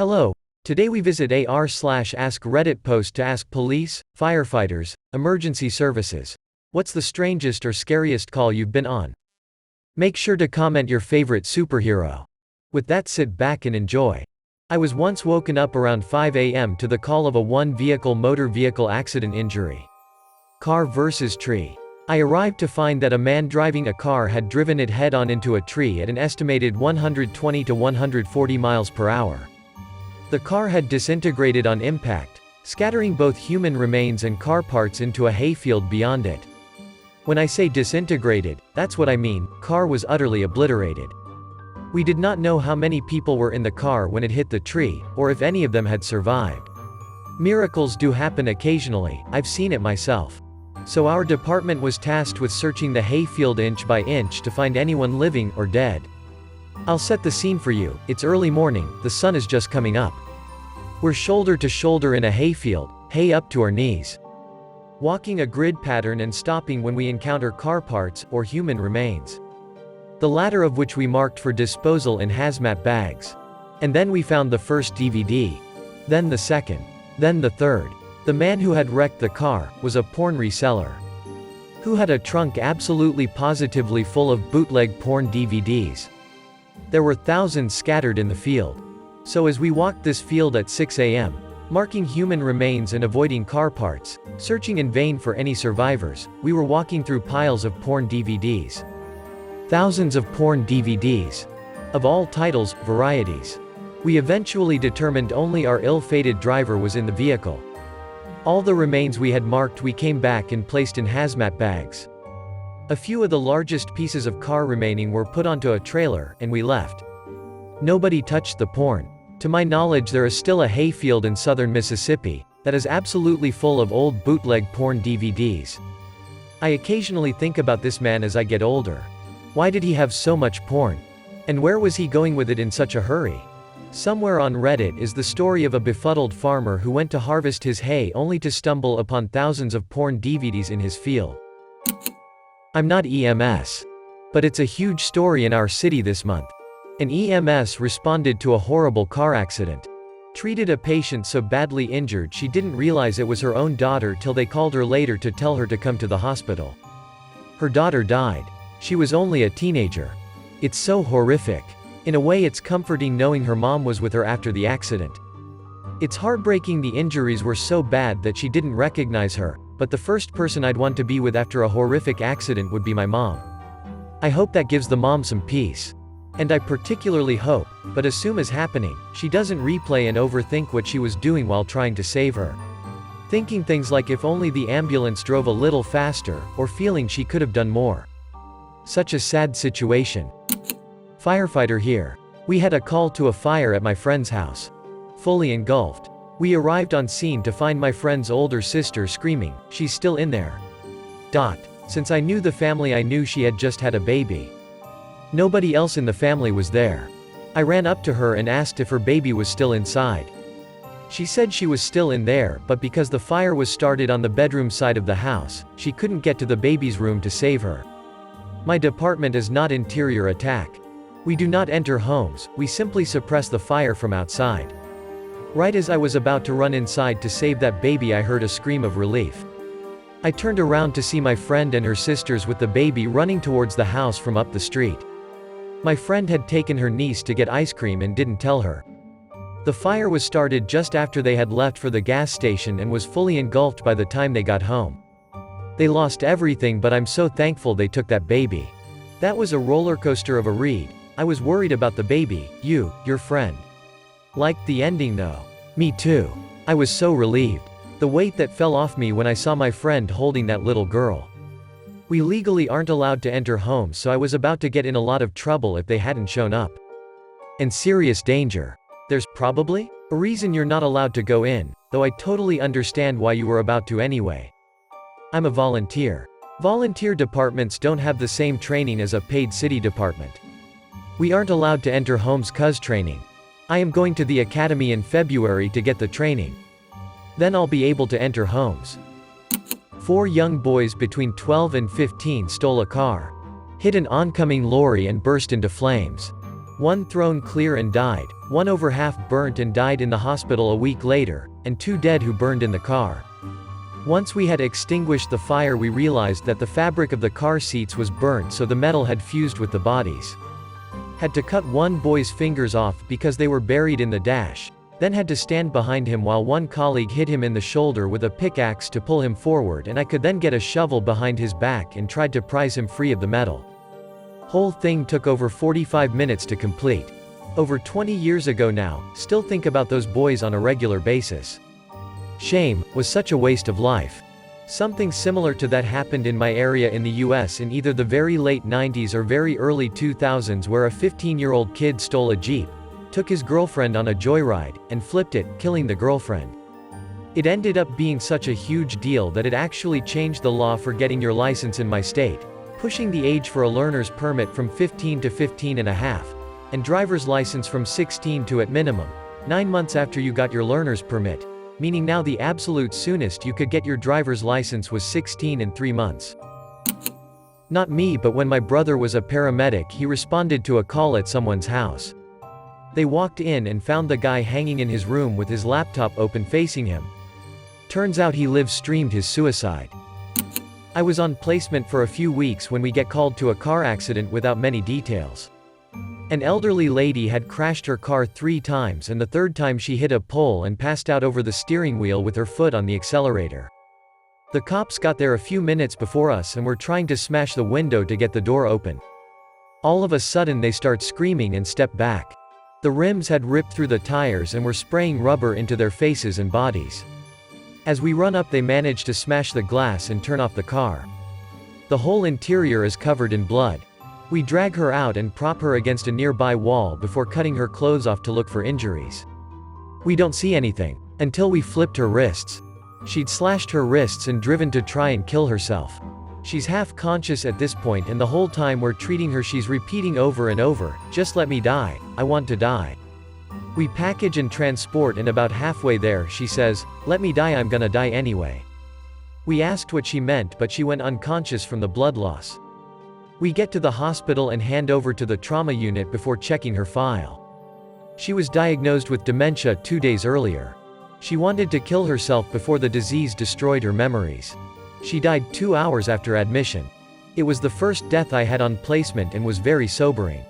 Hello. Today we visit a r/AskReddit post to ask police, firefighters, emergency services. What's the strangest or scariest call you've been on? Make sure to comment your favorite superhero. With that, sit back and enjoy. I was once woken up around 5 a.m. to the call of a one-vehicle motor vehicle accident injury. Car versus tree. I arrived to find that a man driving a car had driven it head-on into a tree at an estimated 120 to 140 miles per hour. The car had disintegrated on impact, scattering both human remains and car parts into a hayfield beyond it. When I say disintegrated, that's what I mean. Car was utterly obliterated. We did not know how many people were in the car when it hit the tree, or if any of them had survived. Miracles do happen occasionally, I've seen it myself. So our department was tasked with searching the hayfield inch by inch to find anyone living or dead. I'll set the scene for you. It's early morning, the sun is just coming up. We're shoulder to shoulder in a hayfield, hay up to our knees. Walking a grid pattern and stopping when we encounter car parts, or human remains. The latter of which we marked for disposal in hazmat bags. And then we found the first DVD. Then the second. Then the third. The man who had wrecked the car was a porn reseller. Who had a trunk absolutely positively full of bootleg porn DVDs. There were thousands scattered in the field. So as we walked this field at 6 a.m., marking human remains and avoiding car parts, searching in vain for any survivors, we were walking through piles of porn DVDs. Thousands of porn DVDs. Of all titles, varieties. We eventually determined only our ill-fated driver was in the vehicle. All the remains we had marked we came back and placed in hazmat bags. A few of the largest pieces of car remaining were put onto a trailer, and we left. Nobody touched the porn. To my knowledge, there is still a hayfield in southern Mississippi that is absolutely full of old bootleg porn DVDs. I occasionally think about this man as I get older. Why did he have so much porn? And where was he going with it in such a hurry? Somewhere on Reddit is the story of a befuddled farmer who went to harvest his hay only to stumble upon thousands of porn DVDs in his field. I'm not EMS. But it's a huge story in our city this month. An EMS responded to a horrible car accident. Treated a patient so badly injured she didn't realize it was her own daughter till they called her later to tell her to come to the hospital. Her daughter died. She was only a teenager. It's so horrific. In a way, it's comforting knowing her mom was with her after the accident. It's heartbreaking the injuries were so bad that she didn't recognize her, but the first person I'd want to be with after a horrific accident would be my mom. I hope that gives the mom some peace. And I particularly hope, but assume is happening, she doesn't replay and overthink what she was doing while trying to save her. Thinking things like if only the ambulance drove a little faster, or feeling she could have done more. Such a sad situation. Firefighter here. We had a call to a fire at my friend's house. Fully engulfed. We arrived on scene to find my friend's older sister screaming, "She's still in there." Since I knew the family, I knew she had just had a baby. Nobody else in the family was there. I ran up to her and asked if her baby was still inside. She said she was still in there, but because the fire was started on the bedroom side of the house, she couldn't get to the baby's room to save her. My department is not interior attack. We do not enter homes, we simply suppress the fire from outside. Right as I was about to run inside to save that baby, I heard a scream of relief. I turned around to see my friend and her sisters with the baby running towards the house from up the street. My friend had taken her niece to get ice cream and didn't tell her. The fire was started just after they had left for the gas station and was fully engulfed by the time they got home. They lost everything, but I'm so thankful they took that baby. That was a roller coaster of a read. I was worried about the baby, your friend. Liked the ending though. Me too. I was so relieved. The weight that fell off me when I saw my friend holding that little girl. We legally aren't allowed to enter homes, so I was about to get in a lot of trouble if they hadn't shown up. And serious danger. There's probably a reason you're not allowed to go in, though I totally understand why you were about to anyway. I'm a volunteer. Volunteer departments don't have the same training as a paid city department. We aren't allowed to enter homes 'cause training. I am going to the academy in February to get the training. Then I'll be able to enter homes. 4 young boys between 12 and 15 stole a car, hit an oncoming lorry and burst into flames. 1 thrown clear and died, 1 over half burnt and died in the hospital a week later, and 2 dead who burned in the car. Once we had extinguished the fire, we realized that the fabric of the car seats was burnt, so the metal had fused with the bodies. Had to cut 1 boy's fingers off because they were buried in the dash, then had to stand behind him while 1 colleague hit him in the shoulder with a pickaxe to pull him forward, and I could then get a shovel behind his back and tried to prise him free of the metal. Whole thing took over 45 minutes to complete. Over 20 years ago now, still think about those boys on a regular basis. Shame, was such a waste of life. Something similar to that happened in my area in the US in either the very late 90s or very early 2000s, where a 15-year-old kid stole a Jeep, took his girlfriend on a joyride, and flipped it, killing the girlfriend. It ended up being such a huge deal that it actually changed the law for getting your license in my state, pushing the age for a learner's permit from 15 to 15 and a half, and driver's license from 16 to at minimum 9 months after you got your learner's permit, meaning now the absolute soonest you could get your driver's license was 16 and 3 months. Not me, but when my brother was a paramedic, he responded to a call at someone's house. They walked in and found the guy hanging in his room with his laptop open facing him. Turns out he live streamed his suicide. I was on placement for a few weeks when we get called to a car accident without many details. An elderly lady had crashed her car 3 times, and the 3rd time she hit a pole and passed out over the steering wheel with her foot on the accelerator. The cops got there a few minutes before us and were trying to smash the window to get the door open. All of a sudden they start screaming and step back. The rims had ripped through the tires and were spraying rubber into their faces and bodies. As we run up, they manage to smash the glass and turn off the car. The whole interior is covered in blood. We drag her out and prop her against a nearby wall before cutting her clothes off to look for injuries. We don't see anything, until we flipped her wrists. She'd slashed her wrists and driven to try and kill herself. She's half conscious at this point, and the whole time we're treating her she's repeating over and over, "Just let me die, I want to die." We package and transport, and about halfway there she says, "Let me die, I'm gonna die anyway." We asked what she meant, but she went unconscious from the blood loss. We get to the hospital and hand over to the trauma unit before checking her file. She was diagnosed with dementia 2 days earlier. She wanted to kill herself before the disease destroyed her memories. She died 2 hours after admission. It was the first death I had on placement and was very sobering.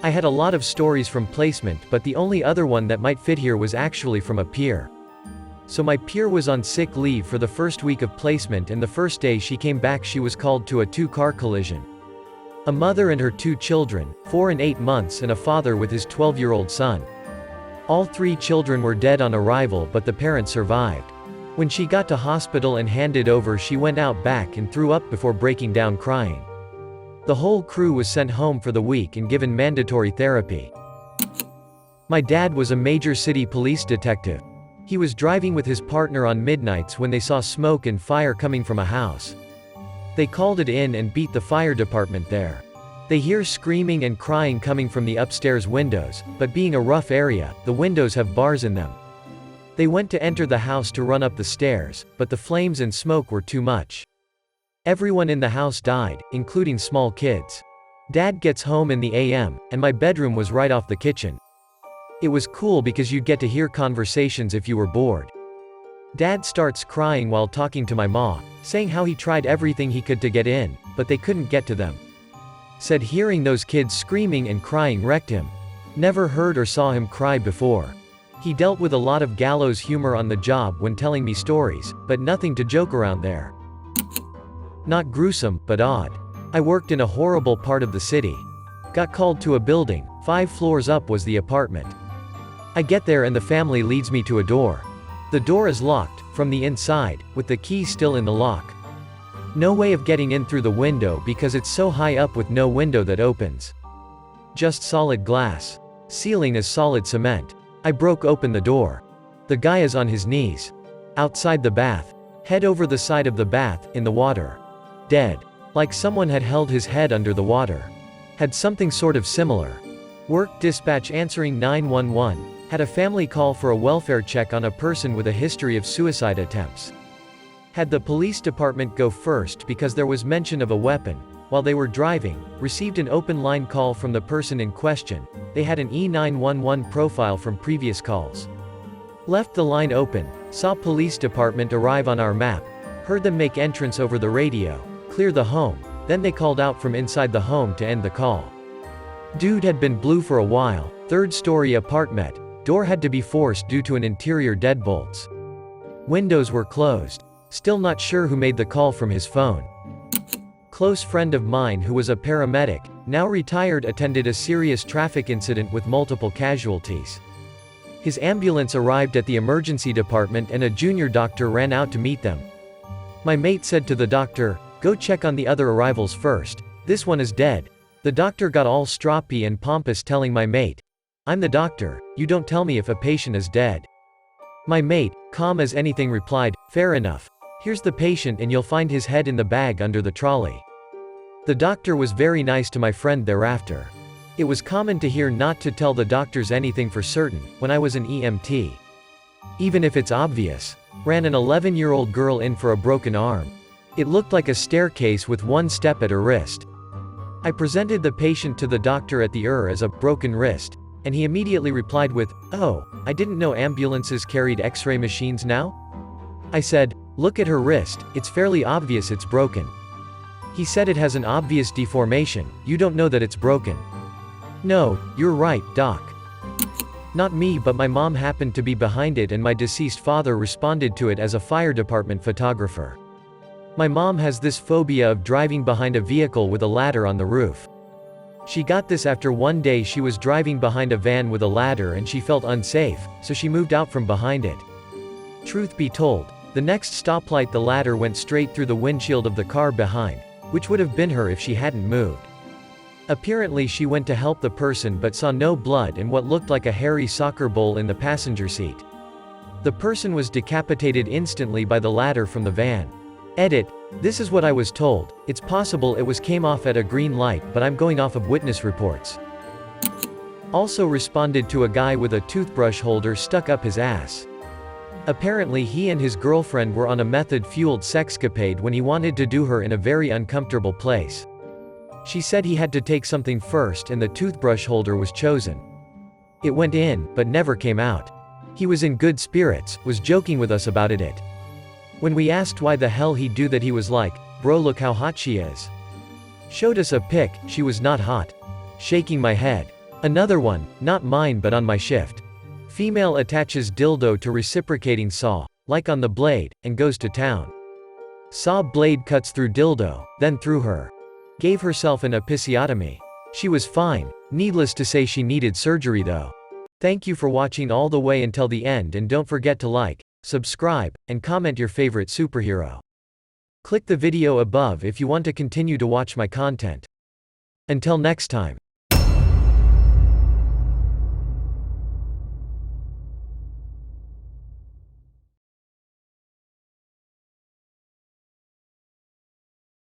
I had a lot of stories from placement, but the only other one that might fit here was actually from a peer. So my peer was on sick leave for the first week of placement, and the first day she came back she was called to a 2-car collision. A mother and her 2 children, 4 and 8 months, and a father with his 12-year-old son. All 3 children were dead on arrival, but the parents survived. When she got to hospital and handed over, she went out back and threw up before breaking down crying. The whole crew was sent home for the week and given mandatory therapy. My dad was a major city police detective. He was driving with his partner on midnights when they saw smoke and fire coming from a house. They called it in and beat the fire department there. They hear screaming and crying coming from the upstairs windows, but being a rough area, the windows have bars in them. They went to enter the house to run up the stairs, but the flames and smoke were too much. Everyone in the house died, including small kids. Dad gets home in the AM, and my bedroom was right off the kitchen. It was cool because you'd get to hear conversations if you were bored. Dad starts crying while talking to my ma, saying how he tried everything he could to get in, but they couldn't get to them. Said hearing those kids screaming and crying wrecked him. Never heard or saw him cry before. He dealt with a lot of gallows humor on the job when telling me stories, but nothing to joke around there. Not gruesome, but odd. I worked in a horrible part of the city. Got called to a building, 5 floors up was the apartment. I get there and the family leads me to a door. The door is locked, from the inside, with the key still in the lock. No way of getting in through the window because it's so high up with no window that opens. Just solid glass. Ceiling is solid cement. I broke open the door. The guy is on his knees. Outside the bath. Head over the side of the bath, in the water. Dead. Like someone had held his head under the water. Had something sort of similar. Work dispatch answering 911. Had a family call for a welfare check on a person with a history of suicide attempts. Had the police department go first because there was mention of a weapon, while they were driving, received an open line call from the person in question. They had an E911 profile from previous calls. Left the line open, saw police department arrive on our map, heard them make entrance over the radio, clear the home, then they called out from inside the home to end the call. Dude had been blue for a while, third-story apartment, door had to be forced due to an interior deadbolts. Windows were closed. Still not sure who made the call from his phone. Close friend of mine who was a paramedic, now retired, attended a serious traffic incident with multiple casualties. His ambulance arrived at the emergency department and a junior doctor ran out to meet them. My mate said to the doctor, "Go check on the other arrivals first, this one is dead." The doctor got all stroppy and pompous telling my mate, "I'm the doctor, you don't tell me if a patient is dead." My mate, calm as anything, replied, "Fair enough. Here's the patient and you'll find his head in the bag under the trolley." The doctor was very nice to my friend thereafter. It was common to hear not to tell the doctors anything for certain, when I was an EMT. Even if it's obvious. Ran an 11-year-old girl in for a broken arm. It looked like a staircase with one step at her wrist. I presented the patient to the doctor at the as a broken wrist, and he immediately replied with, "Oh, I didn't know ambulances carried X-ray machines now?" I said, "Look at her wrist, it's fairly obvious it's broken." He said, "It has an obvious deformation, you don't know that it's broken." "No, you're right, doc." Not me, but my mom happened to be behind it and my deceased father responded to it as a fire department photographer. My mom has this phobia of driving behind a vehicle with a ladder on the roof. She got this after one day she was driving behind a van with a ladder and she felt unsafe, so she moved out from behind it. Truth be told, the next stoplight the ladder went straight through the windshield of the car behind, which would have been her if she hadn't moved. Apparently she went to help the person but saw no blood and what looked like a hairy soccer ball in the passenger seat. The person was decapitated instantly by the ladder from the van. Edit. This is what I was told. It's possible it came off at a green light, but I'm going off of witness reports. Also responded to a guy with a toothbrush holder stuck up his ass. Apparently he and his girlfriend were on a method-fueled sexcapade when he wanted to do her in a very uncomfortable place. She said he had to take something first and the toothbrush holder was chosen. It went in, but never came out. He was in good spirits, was joking with us about it. When we asked why the hell he'd do that, he was like, "Bro, look how hot she is." Showed us a pic, she was not hot. Shaking my head. Another one, not mine but on my shift. Female attaches dildo to reciprocating saw, like on the blade, and goes to town. Saw blade cuts through dildo, then through her. Gave herself an episiotomy. She was fine, needless to say she needed surgery though. Thank you for watching all the way until the end and don't forget to like, subscribe, and comment your favorite superhero. Click the video above if you want to continue to watch my content. Until next time.